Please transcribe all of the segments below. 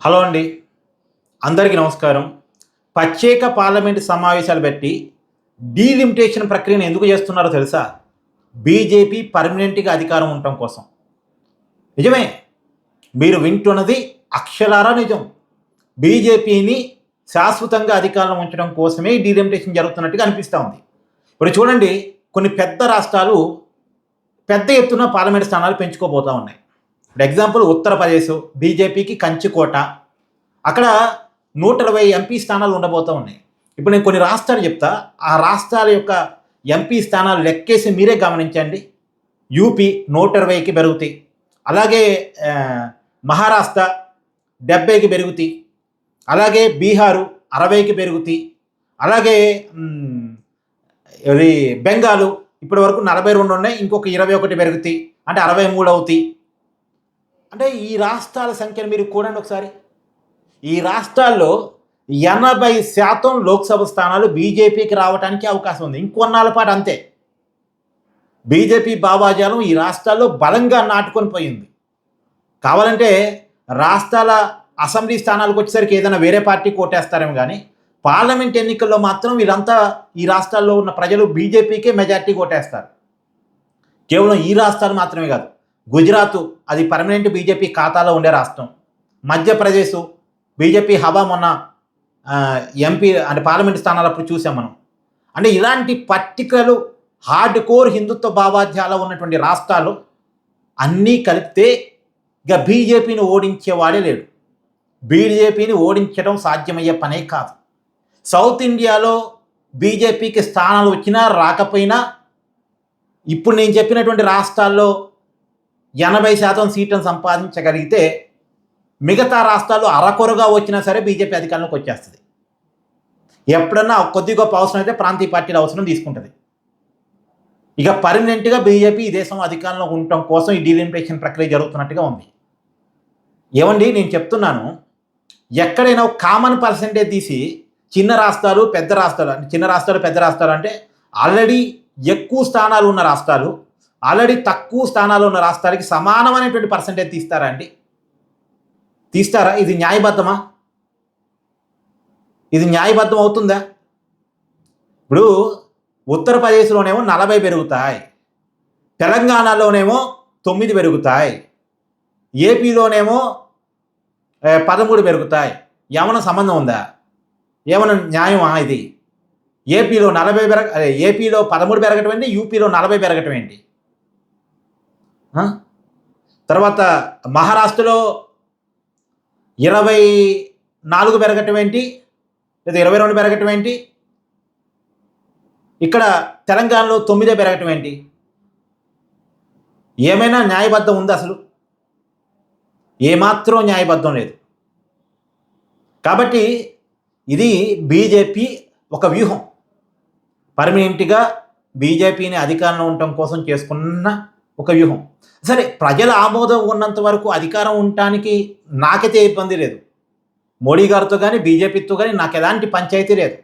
Hello అండి, అందరికీ నమస్కారం. ప్రత్యేక పార్లమెంటు సమావేశాలు పెట్టి డీలిమిటేషన్ ప్రక్రియను ఎందుకు చేస్తున్నారో తెలుసా? బీజేపీ పర్మనెంట్గా అధికారం ఉండటం కోసం. నిజమే, మీరు వింటున్నది అక్షరాల నిజం. బీజేపీని శాశ్వతంగా అధికారంలో ఉంచడం కోసమే డీలిమిటేషన్ జరుగుతున్నట్టుగా అనిపిస్తూ ఉంది. ఇప్పుడు చూడండి, కొన్ని పెద్ద రాష్ట్రాలు పెద్ద ఎత్తున పార్లమెంటు స్థానాలు పెంచుకోబోతూ ఉన్నాయి. ఇప్పుడు ఎగ్జాంపుల్ ఉత్తరప్రదేశ్ బీజేపీకి కంచుకోట, అక్కడ 120 ఎంపీ స్థానాలు ఉండబోతూ ఉన్నాయి. ఇప్పుడు నేను కొన్ని రాష్ట్రాలు చెప్తా, ఆ రాష్ట్రాల యొక్క ఎంపీ స్థానాలు లెక్కేసి మీరే గమనించండి. యూపీ 120కి పెరుగుతాయి, అలాగే మహారాష్ట్ర 70కి పెరుగుతాయి, అలాగే బీహారు 60కి పెరుగుతాయి, అలాగే ఇది బెంగాలు ఇప్పటి వరకు 42 ఉన్నాయి, ఇంకొక 21 పెరుగుతాయి, అంటే 63 అవుతాయి. అంటే ఈ రాష్ట్రాల సంఖ్యను మీరు కూడండి ఒకసారి. ఈ రాష్ట్రాల్లో 80% లోక్సభ స్థానాలు బీజేపీకి రావడానికి అవకాశం ఉంది. ఇంకొన్నాళ్ళ పాటు అంతే. బీజేపీ భావాజాలం ఈ రాష్ట్రాల్లో బలంగా నాటుకొని పోయింది. కావాలంటే రాష్ట్రాల అసెంబ్లీ స్థానాలకు వచ్చేసరికి ఏదైనా వేరే పార్టీ కోటేస్తారేమో, కానీ పార్లమెంట్ ఎన్నికల్లో మాత్రం వీరంతా ఈ రాష్ట్రాల్లో ఉన్న ప్రజలు బీజేపీకే మెజార్టీ కోటేస్తారు. కేవలం ఈ రాష్ట్రాలు మాత్రమే కాదు, గుజరాత్ అది పర్మనెంట్ బీజేపీ ఖాతాలో ఉండే రాష్ట్రం, మధ్యప్రదేశ్ బీజేపీ హవా మొన్న ఎంపీ అంటే పార్లమెంట్ స్థానాలప్పుడు చూసాం మనం. అంటే ఇలాంటి పర్టికులర్ హార్డ్ కోర్ హిందుత్వ భావాధ్యాలు ఉన్నటువంటి రాష్ట్రాలు అన్నీ కలిపితే ఇక బీజేపీని ఓడించేవాడే లేడు. బీజేపీని ఓడించడం సాధ్యమయ్యే పనే కాదు. సౌత్ ఇండియాలో బీజేపీకి స్థానాలు వచ్చినా రాకపోయినా ఇప్పుడు నేను చెప్పినటువంటి రాష్ట్రాల్లో 80% సీట్లను సంపాదించగలిగితే మిగతా రాష్ట్రాలు అరకొరగా వచ్చినా సరే బీజేపీ అధికారంలోకి వచ్చేస్తుంది. ఎప్పుడన్నా కొద్ది గొప్ప అవసరం అయితే ప్రాంతీయ పార్టీల అవసరం తీసుకుంటుంది. ఇక పర్మనెంట్గా బీజేపీ ఈ దేశం అధికారంలో ఉండటం కోసం ఈ డీలిమిటేషన్ ప్రక్రియ జరుగుతున్నట్టుగా ఉంది. ఏమండి, నేను చెప్తున్నాను, ఎక్కడైనా కామన్ పర్సెంటేజ్ తీసి చిన్న రాష్ట్రాలు పెద్ద రాష్ట్రాలు, అంటే చిన్న రాష్ట్రాలు పెద్ద రాష్ట్రాలు అంటే ఆల్రెడీ ఎక్కువ స్థానాలు ఉన్న రాష్ట్రాలు, ఆల్రెడీ తక్కువ స్థానాలు ఉన్న రాష్ట్రాలకి సమానమైనటువంటి పర్సెంటేజ్ తీస్తారా అండి? తీస్తారా? ఇది న్యాయబద్ధమా? ఇది న్యాయబద్ధం అవుతుందా? ఇప్పుడు ఉత్తరప్రదేశ్లోనేమో 40 పెరుగుతాయి, తెలంగాణలోనేమో 9 పెరుగుతాయి, ఏపీలోనేమో 13 పెరుగుతాయి. ఏమైనా సంబంధం ఉందా? ఏమైనా న్యాయమా ఇది? ఏపీలో ఏపీలో 13 పెరగటం ఏంటి, యూపీలో 40 పెరగటం ఏంటి? తర్వాత మహారాష్ట్రలో 24 పెరగటం ఏంటి, లేదా 22 పెరగటం ఏంటి? ఇక్కడ తెలంగాణలో 9 పెరగటం ఏంటి? ఏమైనా న్యాయబద్ధం ఉందా? అసలు ఏమాత్రం న్యాయబద్ధం లేదు. కాబట్టి ఇది బీజేపీ ఒక వ్యూహం. పర్మనెంట్గా బీజేపీని అధికారంలో ఉండటం కోసం చేసుకున్న ఒక వ్యూహం. సరే, ప్రజల ఆమోదం ఉన్నంత వరకు అధికారం ఉండటానికి నాకైతే ఇబ్బంది లేదు. మోడీ గారితో కానీ బీజేపీతో కానీ నాకు ఎలాంటి పంచాయతీ లేదు.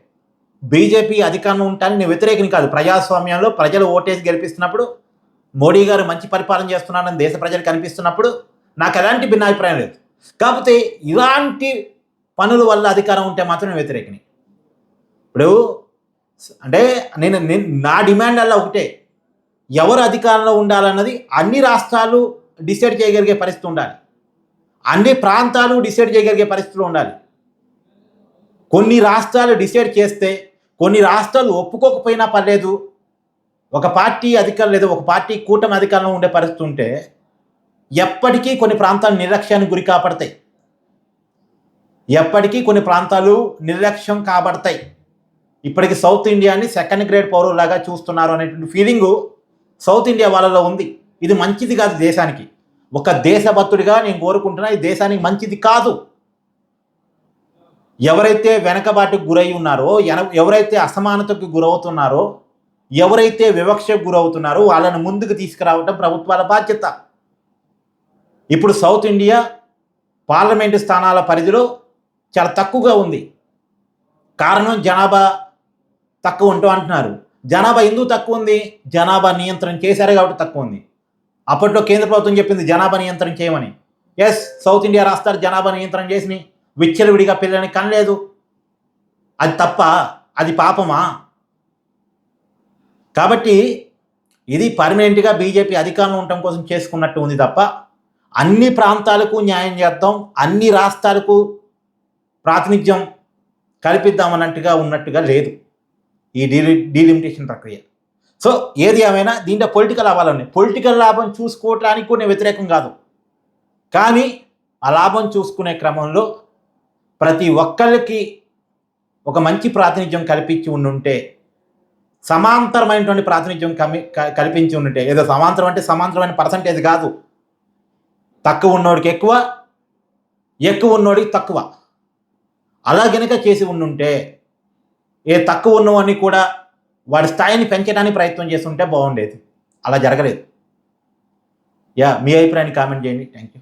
బీజేపీ అధికారంలో ఉండటానికి నేను వ్యతిరేకం కాదు. ప్రజాస్వామ్యంలో ప్రజలు ఓటేసి గెలిపిస్తున్నప్పుడు, మోడీ గారు మంచి పరిపాలన చేస్తున్నారని దేశ ప్రజలకు కనిపిస్తున్నప్పుడు నాకు ఎలాంటి భిన్నాభిప్రాయం లేదు. కాకపోతే ఇలాంటి పనుల వల్ల అధికారం ఉంటే మాత్రం నేను వ్యతిరేకని. ఇప్పుడు అంటే నేను నా డిమాండ్ అలా ఒకటే, ఎవరు అధికారంలో ఉండాలన్నది అన్ని రాష్ట్రాలు డిసైడ్ చేయగలిగే పరిస్థితి ఉండాలి, అన్ని ప్రాంతాలు డిసైడ్ చేయగలిగే పరిస్థితులు ఉండాలి. కొన్ని రాష్ట్రాలు డిసైడ్ చేస్తే, కొన్ని రాష్ట్రాలు ఒప్పుకోకపోయినా పర్లేదు, ఒక పార్టీ అధికారం లేదా ఒక పార్టీ కూటమి అధికారంలో ఉండే పరిస్థితి ఉంటే ఎప్పటికీ కొన్ని ప్రాంతాలు నిర్లక్ష్యానికి గురి కాబడతాయి. ఎప్పటికీ కొన్ని ప్రాంతాలు నిర్లక్ష్యం కాబడతాయి. ఇప్పటికి సౌత్ ఇండియాని సెకండ్ గ్రేడ్ పౌరులాగా చూస్తున్నారు అనేటువంటి ఫీలింగు సౌత్ ఇండియా వాళ్ళలో ఉంది. ఇది మంచిది కాదు దేశానికి. ఒక దేశభక్తుడిగా నేను కోరుకుంటున్నా, ఈ దేశానికి మంచిది కాదు. ఎవరైతే వెనకబాటుకు గురై ఉన్నారో, ఎవరైతే అసమానతకు గురవుతున్నారో, ఎవరైతే వివక్షకు గురవుతున్నారో వాళ్ళని ముందుకు తీసుకురావటం ప్రభుత్వాల బాధ్యత. ఇప్పుడు సౌత్ ఇండియా పార్లమెంటు స్థానాల పరిధిలో చాలా తక్కువగా ఉంది. కారణం జనాభా తక్కువ ఉంటాం అంటున్నారు. జనాభా ఎందుకు తక్కువ ఉంది? జనాభా నియంత్రణ చేశారు కాబట్టి తక్కువ ఉంది. అప్పట్లో కేంద్ర ప్రభుత్వం చెప్పింది జనాభా నియంత్రణ చేయమని. ఎస్, సౌత్ ఇండియా రాష్ట్రాలు జనాభా నియంత్రణ చేసినాయి. విచ్చలవిడిగా పిల్లల్ని కనలేదు. అది తప్ప? అది పాపమా? కాబట్టి ఇది పర్మనెంట్‌గా బీజేపీ అధికారంలో ఉండటం కోసం చేసుకున్నట్టు ఉంది తప్ప, అన్ని ప్రాంతాలకు న్యాయం చేద్దాం, అన్ని రాష్ట్రాలకు ప్రాతినిధ్యం కల్పిద్దామన్నట్టుగా ఉన్నట్టుగా లేదు ఈ డీలిమిటేషన్ ప్రక్రియ. సో ఏది ఏమైనా దీంట్లో పొలిటికల్ లాభాలున్నాయి. పొలిటికల్ లాభం చూసుకోవటానికి కూడా నేను వ్యతిరేకం కాదు. కానీ ఆ లాభం చూసుకునే క్రమంలో ప్రతి ఒక్కళ్ళకి ఒక మంచి ప్రాతినిధ్యం కల్పించి ఉండుంటే, సమాంతరమైనటువంటి ప్రాతినిధ్యం కల్పించి ఉండుంటే, ఏదో సమాంతరం అంటే సమాంతరమైన పర్సంటేజ్ కాదు. తక్కువ ఉన్నోడికి ఎక్కువ, ఎక్కువ ఉన్నోడికి తక్కువ. అలా గనక చేసి ఉండుంటే, ఏ తక్కువ ఉన్నవాడిని కూడా వాడి స్థాయిని పెంచడానికి ప్రయత్నం చేస్తుంటే బాగుండేది. అలా జరగలేదు. మీ అభిప్రాయాన్ని కామెంట్ చేయండి. Thank you.